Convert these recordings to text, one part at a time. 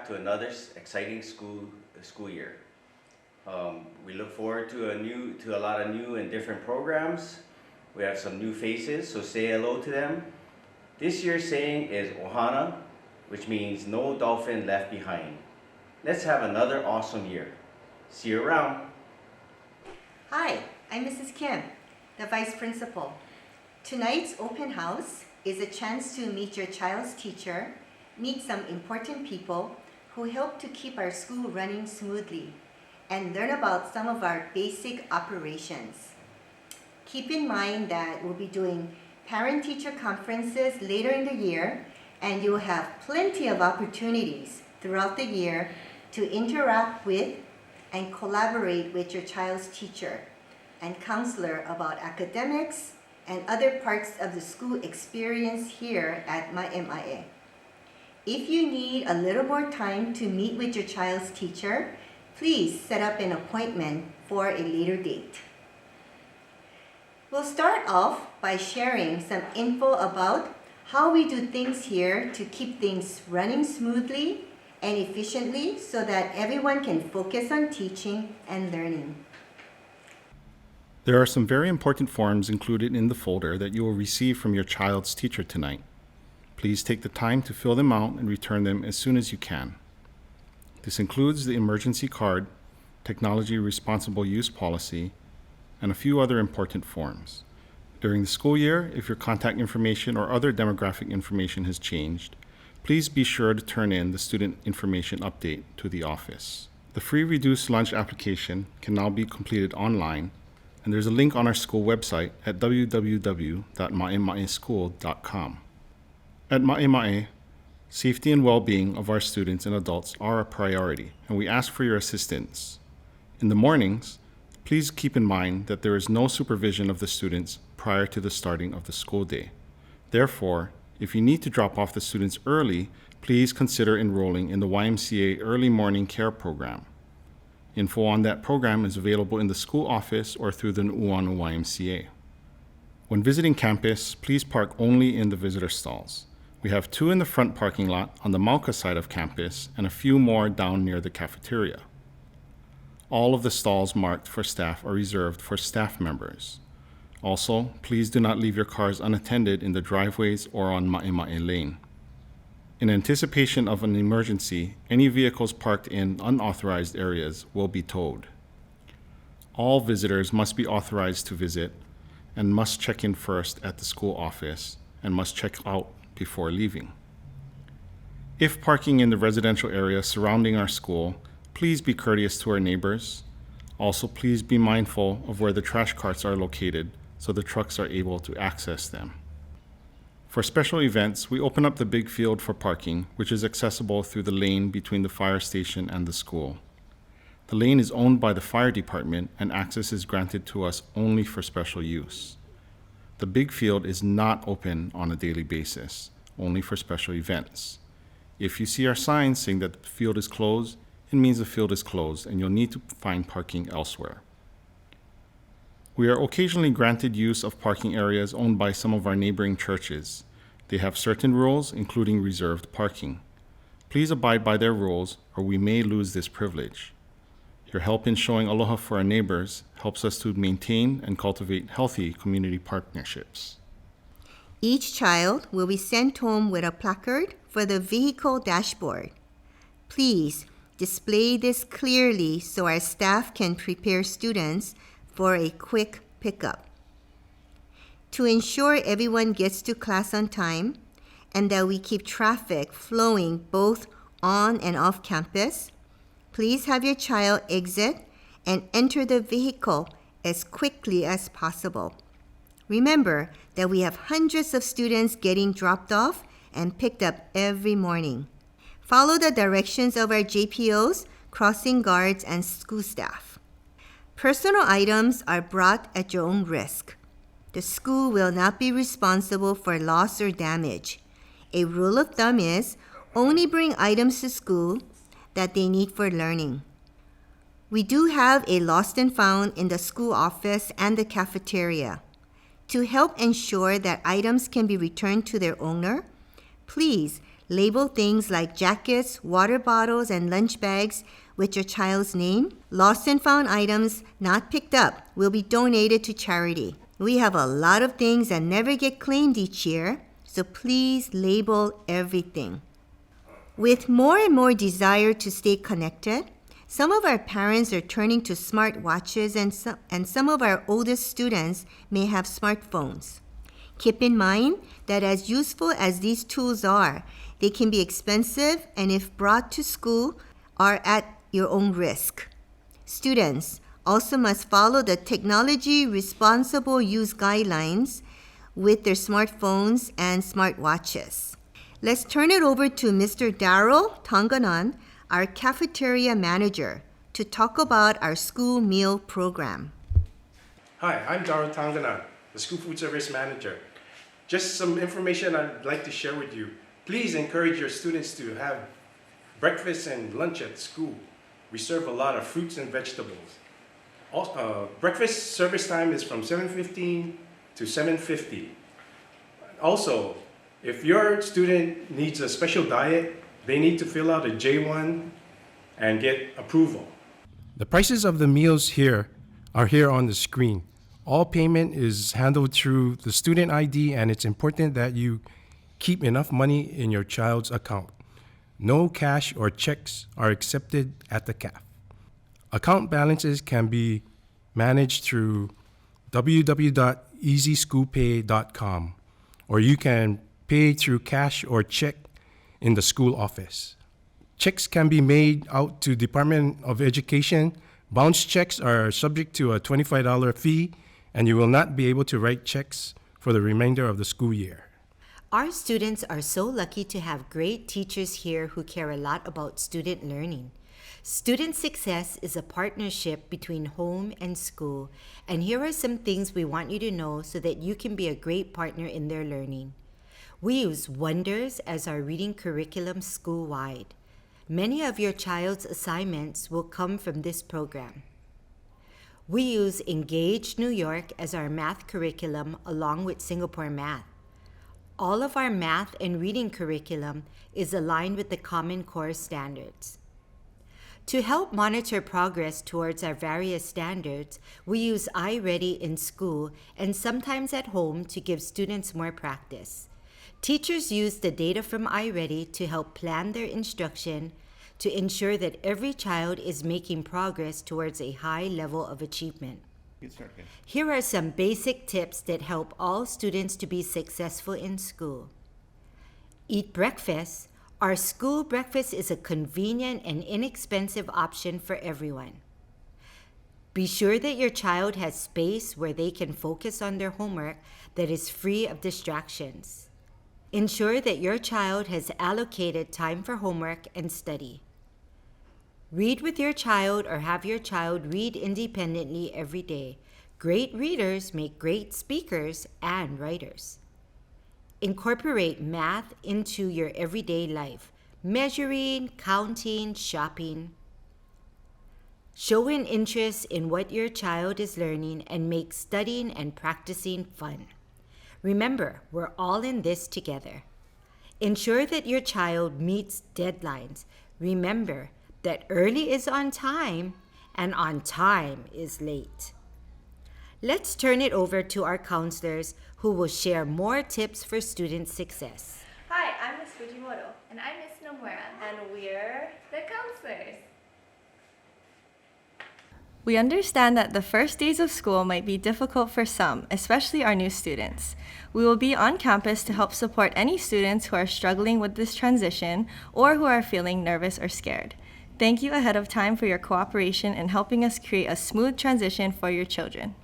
back to another exciting school year. We look forward to a lot of new and different programs. We have some new faces, so say hello to them. This year's saying is Ohana, which means no dolphin left behind. Let's have another awesome year. See you around. Hi, I'm Mrs. Kim, the Vice Principal. Tonight's open house is a chance to meet your child's teacher, meet some important people who help to keep our school running smoothly, and learn about some of our basic operations. Keep in mind that we'll be doing parent-teacher conferences later in the year, and you'll have plenty of opportunities throughout the year to interact with and collaborate with your child's teacher and counselor about academics and other parts of the school experience here at MIA. If you need a little more time to meet with your child's teacher, please set up an appointment for a later date. We'll start off by sharing some info about how we do things here to keep things running smoothly and efficiently so that everyone can focus on teaching and learning. There are some very important forms included in the folder that you will receive from your child's teacher tonight. Please take the time to fill them out and return them as soon as you can. This includes the emergency card, technology responsible use policy, and a few other important forms. During the school year, if your contact information or other demographic information has changed, please be sure to turn in the student information update to the office. The free reduced lunch application can now be completed online, and there's a link on our school website at www.maimaeschool.com. At MIA, safety and well-being of our students and adults are a priority, and we ask for your assistance. In the mornings, please keep in mind that there is no supervision of the students prior to the starting of the school day. Therefore, if you need to drop off the students early, please consider enrolling in the YMCA Early Morning Care Program. Info on that program is available in the school office or through the Nu'uanu YMCA. When visiting campus, please park only in the visitor stalls. We have 2 in the front parking lot on the Mauka side of campus and a few more down near the cafeteria. All of the stalls marked for staff are reserved for staff members. Also, please do not leave your cars unattended in the driveways or on Ma'emae Lane. In anticipation of an emergency, any vehicles parked in unauthorized areas will be towed. All visitors must be authorized to visit and must check in first at the school office and must check out before leaving. If parking in the residential area surrounding our school, please be courteous to our neighbors. Also, please be mindful of where the trash carts are located so the trucks are able to access them. For special events, we open up the big field for parking, which is accessible through the lane between the fire station and the school. The lane is owned by the fire department and access is granted to us only for special use. The big field is not open on a daily basis, only for special events. If you see our signs saying that the field is closed, it means the field is closed and you'll need to find parking elsewhere. We are occasionally granted use of parking areas owned by some of our neighboring churches. They have certain rules, including reserved parking. Please abide by their rules or we may lose this privilege. Your help in showing aloha for our neighbors helps us to maintain and cultivate healthy community partnerships. Each child will be sent home with a placard for the vehicle dashboard. Please display this clearly so our staff can prepare students for a quick pickup. To ensure everyone gets to class on time and that we keep traffic flowing both on and off campus, please have your child exit and enter the vehicle as quickly as possible. Remember that we have hundreds of students getting dropped off and picked up every morning. Follow the directions of our JPOs, crossing guards, and school staff. Personal items are brought at your own risk. The school will not be responsible for loss or damage. A rule of thumb is only bring items to school that they need for learning. We do have a lost and found in the school office and the cafeteria. To help ensure that items can be returned to their owner, please Label things like jackets, water bottles, and lunch bags with your child's name. Lost and found items not picked up will be donated to charity. We have a lot of things that never get claimed each year, so please label everything. With more and more desire to stay connected, some of our parents are turning to smartwatches and some of our oldest students may have smartphones. Keep in mind that as useful as these tools are, they can be expensive and if brought to school are at your own risk. Students also must follow the technology responsible use guidelines with their smartphones and smartwatches. Let's turn it over to Mr. Daryl Tanganan, our cafeteria manager, to talk about our school meal program. Hi, I'm Daryl Tanganan, the school food service manager. Just some information I'd like to share with you. Please encourage your students to have breakfast and lunch at school. We serve a lot of fruits and vegetables. Breakfast service time is from 7:15 to 7:50. Also, if your student needs a special diet, they need to fill out a J1 and get approval. The prices of the meals here are here on the screen. All payment is handled through the student ID, and it's important that you keep enough money in your child's account. No cash or checks are accepted at the CAF. Account balances can be managed through www.easyschoolpay.com, or you can pay through cash or check in the school office. Checks can be made out to Department of Education. Bounce checks are subject to a $25 fee, and you will not be able to write checks for the remainder of the school year. Our students are so lucky to have great teachers here who care a lot about student learning. Student success is a partnership between home and school, and here are some things we want you to know so that you can be a great partner in their learning. We use Wonders as our reading curriculum school-wide. Many of your child's assignments will come from this program. We use Engage New York as our math curriculum along with Singapore Math. All of our math and reading curriculum is aligned with the Common Core standards. To help monitor progress towards our various standards, we use iReady in school and sometimes at home to give students more practice. Teachers use the data from iReady to help plan their instruction to ensure that every child is making progress towards a high level of achievement. Here are some basic tips that help all students to be successful in school. Eat breakfast. Our school breakfast is a convenient and inexpensive option for everyone. Be sure that your child has space where they can focus on their homework that is free of distractions. Ensure that your child has allocated time for homework and study. Read with your child or have your child read independently every day. Great readers make great speakers and writers. Incorporate math into your everyday life, measuring, counting, shopping. Show an interest in what your child is learning and make studying and practicing fun. Remember, we're all in this together. Ensure that your child meets deadlines. Remember that early is on time and on time is late. Let's turn it over to our counselors who will share more tips for student success. Hi, I'm Ms. Fujimoto. And I'm Ms. Nomura. And we're the counselors. We understand that the first days of school might be difficult for some, especially our new students. We will be on campus to help support any students who are struggling with this transition or who are feeling nervous or scared. Thank you ahead of time for your cooperation in helping us create a smooth transition for your children.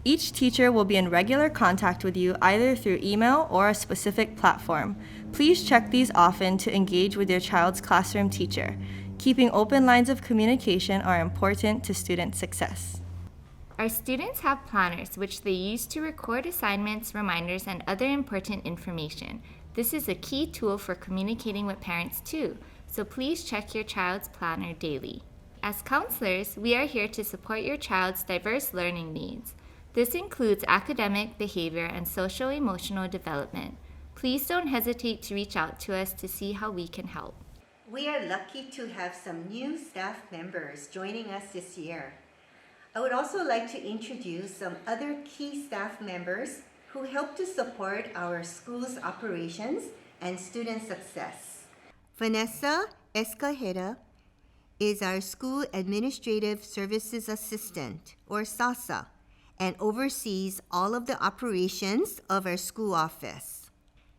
Each teacher will be in regular contact with you either through email or a specific platform. Please check these often to engage with your child's classroom teacher. Keeping open lines of communication are important to student success. Our students have planners which they use to record assignments, reminders, and other important information. This is a key tool for communicating with parents too, so please check your child's planner daily. As counselors, we are here to support your child's diverse learning needs. This includes academic, behavior, and social-emotional development. Please don't hesitate to reach out to us to see how we can help. We are lucky to have some new staff members joining us this year. I would also like to introduce some other key staff members who help to support our school's operations and student success. Vanessa Escajeda is our School Administrative Services Assistant, or SASA, and oversees all of the operations of our school office.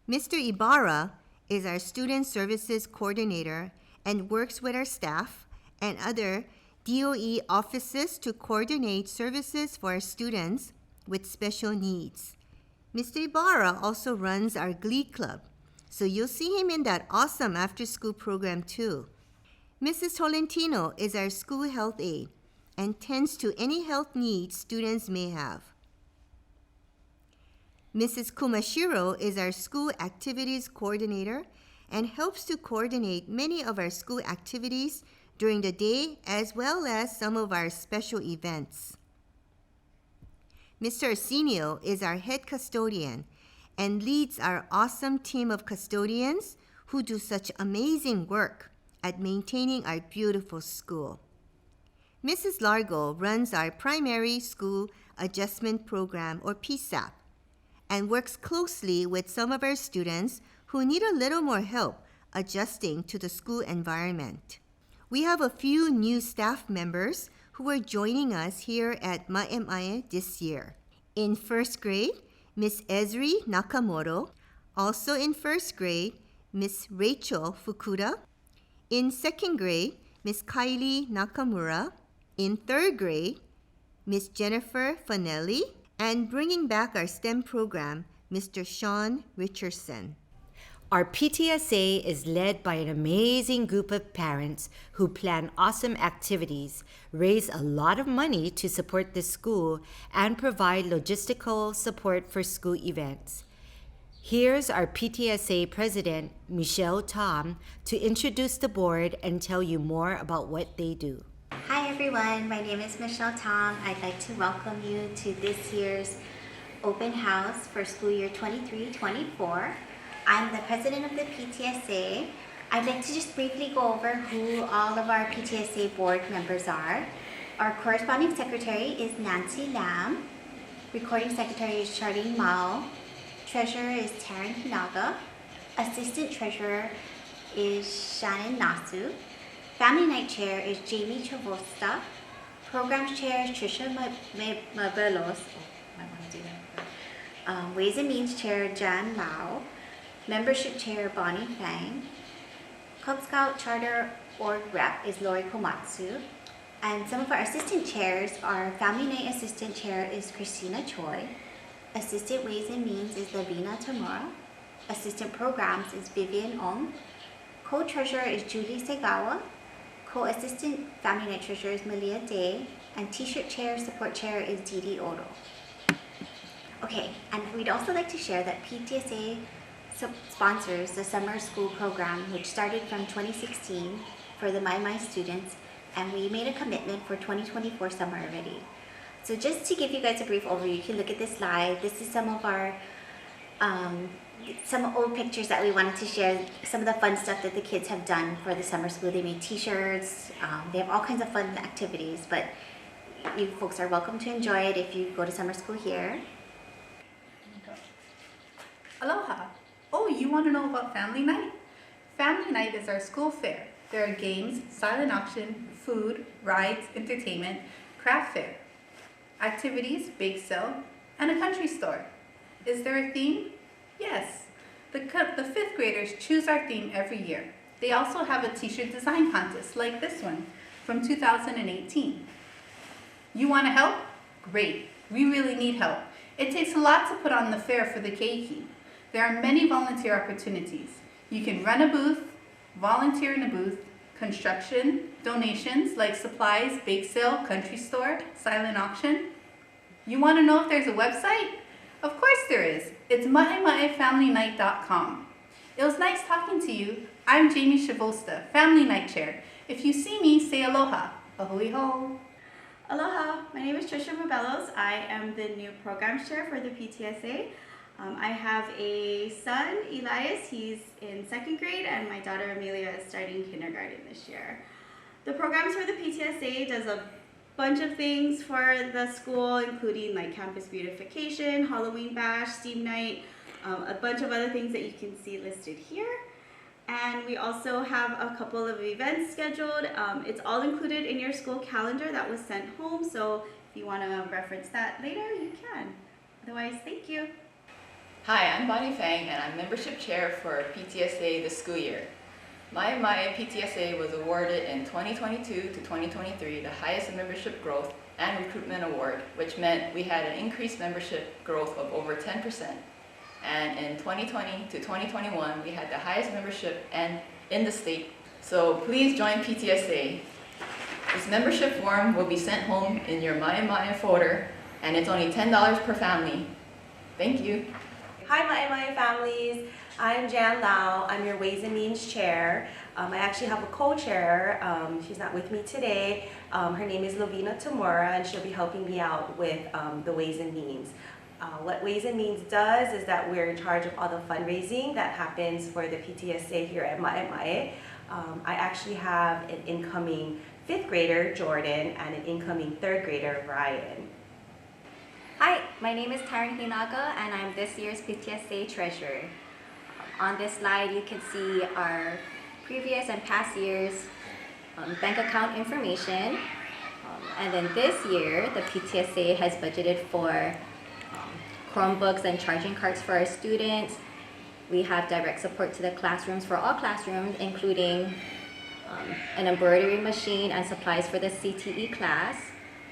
Mr. Ibarra is our Student Services Coordinator and works with our staff and other DOE offices to coordinate services for our students with special needs. Mr. Ibarra also runs our Glee Club, so you'll see him in that awesome after-school program too. Mrs. Tolentino is our school health aide and tends to any health needs students may have. Mrs. Kumashiro is our school activities coordinator and helps to coordinate many of our school activities during the day as well as some of our special events. Mr. Arsenio is our head custodian and leads our awesome team of custodians who do such amazing work at maintaining our beautiful school. Mrs. Largo runs our Primary School Adjustment Program, or PSAP, and works closely with some of our students who need a little more help adjusting to the school environment. We have a few new staff members who are joining us here at Ma'emae this year. In first grade, Miss Ezri Nakamoto. Also in first grade, Miss Rachel Fukuda. In second grade, Miss Kylie Nakamura. In third grade, Miss Jennifer Fanelli. And bringing back our STEM program, Mr. Sean Richardson. Our PTSA is led by an amazing group of parents who plan awesome activities, raise a lot of money to support the school, and provide logistical support for school events. Here's our PTSA president, Michelle Tom, to introduce the board and tell you more about what they do. Hi everyone, my name is Michelle Tom. I'd like to welcome you to this year's open house for school year 23-24. I'm the president of the PTSA. I'd like to just briefly go over who all of our PTSA board members are. Our corresponding secretary is Nancy Lam. Recording secretary is Charlene Mao. Treasurer is Taryn Hinaga. Assistant treasurer is Shannon Nasu. Family night chair is Jamie Chavosta. Programs chair is Trisha Mabelos. Ways and Means chair Jan Lau. Membership chair Bonnie Fang. Cub Scout charter org rep is Lori Komatsu. And some of our assistant chairs, our family night assistant chair is Christina Choi. Assistant Ways and Means is Lavina Tamura. Assistant programs is Vivian Ong. Co-treasurer is Julie Segawa. Co-assistant family night treasurer is Malia Day. And t-shirt chair, support chair is Didi Odo. Okay, and we'd also like to share that PTSA sponsors the summer school program, which started from 2016 for the My students, and we made a commitment for 2024 summer already. So just to give you guys a brief overview, you can look at this slide. This is some of our some old pictures that we wanted to share, some of the fun stuff that the kids have done for the summer school. They made t-shirts, they have all kinds of fun activities, but you folks are welcome to enjoy it if you go to summer school here. Aloha! Oh, you want to know about Family Night? Family Night is our school fair. There are games, silent auction, food, rides, entertainment, craft fair, activities, bake sale, and a country store. Is there a theme? Yes. The 5th graders choose our theme every year. They also have a t-shirt design contest like this one from 2018. You want to help? Great. We really need help. It takes a lot to put on the fair for the keiki. There are many volunteer opportunities. You can run a booth, volunteer in a booth, construction, donations like supplies, bake sale, country store, silent auction. You want to know if there's a website? Of course there is. It's ma'emaefamilynight.com. It was nice talking to you. I'm Jamie Shavosta, Family Night Chair. If you see me, say aloha. Ahui ho. Aloha, my name is Trisha Mabelos. I am the new program chair for the PTSA. I have a son, Elias, he's in 2nd grade, and my daughter Amelia is starting kindergarten this year. The programs for the PTSA does a bunch of things for the school, including like campus beautification, Halloween bash, steam night, a bunch of other things that you can see listed here. And we also have a couple of events scheduled. It's all included in your school calendar that was sent home, so if you want to reference that later, you can. Otherwise, thank you. Hi, I'm Bonnie Fang, and I'm membership chair for PTSA this school year. My PTSA was awarded in 2022 to 2023 the highest membership growth and recruitment award, which meant we had an increased membership growth of over 10%. And in 2020 to 2021, we had the highest membership in the state. So please join PTSA. This membership form will be sent home in your Maya folder, and it's only $10 per family. Thank you. Hi, my families. I'm Jan Lau. I'm your Ways and Means Chair. I actually have a co-chair. She's not with me today. Her name is Lovina Tamura, and she'll be helping me out with the Ways and Means. What Ways and Means does is that we're in charge of all the fundraising that happens for the PTSA here at Ma'e. I actually have an incoming 5th grader, Jordan, and an incoming 3rd grader, Ryan. Hi, my name is Taryn Hinaga, and I'm this year's PTSA treasurer. On this slide, you can see our previous and past years' bank account information. And then this year, the PTSA has budgeted for Chromebooks and charging cards for our students. We have direct support to the classrooms for all classrooms, including an embroidery machine and supplies for the CTE class.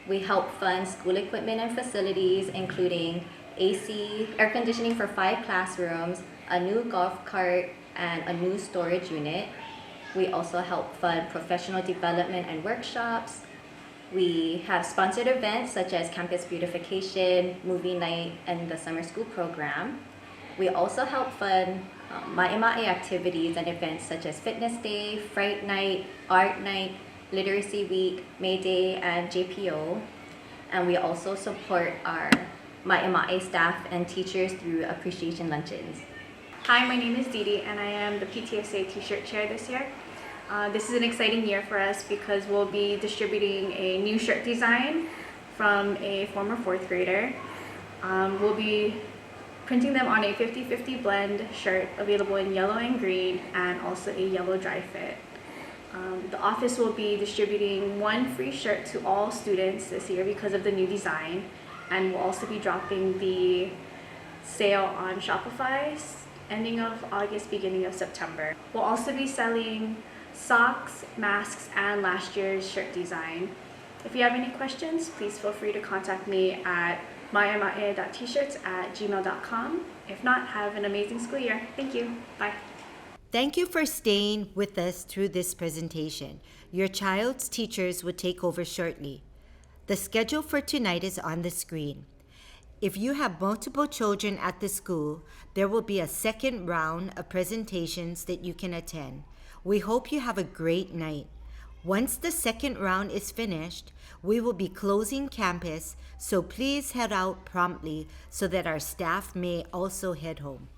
We help fund school equipment and facilities, including AC, air conditioning for 5 classrooms, a new golf cart, and a new storage unit. We also help fund professional development and workshops. We have sponsored events such as campus beautification, movie night, and the summer school program. We also help fund Ma'e activities and events such as Fitness Day, Fright Night, Art Night, Literacy Week, May Day, and JPO. And we also support our Ma'e staff and teachers through appreciation luncheons. Hi, my name is Didi, and I am the PTSA t-shirt chair this year. This is an exciting year for us because we'll be distributing a new shirt design from a former 4th grader. We'll be printing them on a 50-50 blend shirt available in yellow and green, and also a yellow dry fit. The office will be distributing 1 free shirt to all students this year because of the new design, and we'll also be dropping the sale on Shopify ending of August, beginning of September. We'll also be selling socks, masks, and last year's shirt design. If you have any questions, please feel free to contact me at mayamae.tshirts@gmail.com. If not, have an amazing school year. Thank you. Bye. Thank you for staying with us through this presentation. Your child's teachers will take over shortly. The schedule for tonight is on the screen. If you have multiple children at the school, there will be a second round of presentations that you can attend. We hope you have a great night. Once the second round is finished, we will be closing campus, so please head out promptly so that our staff may also head home.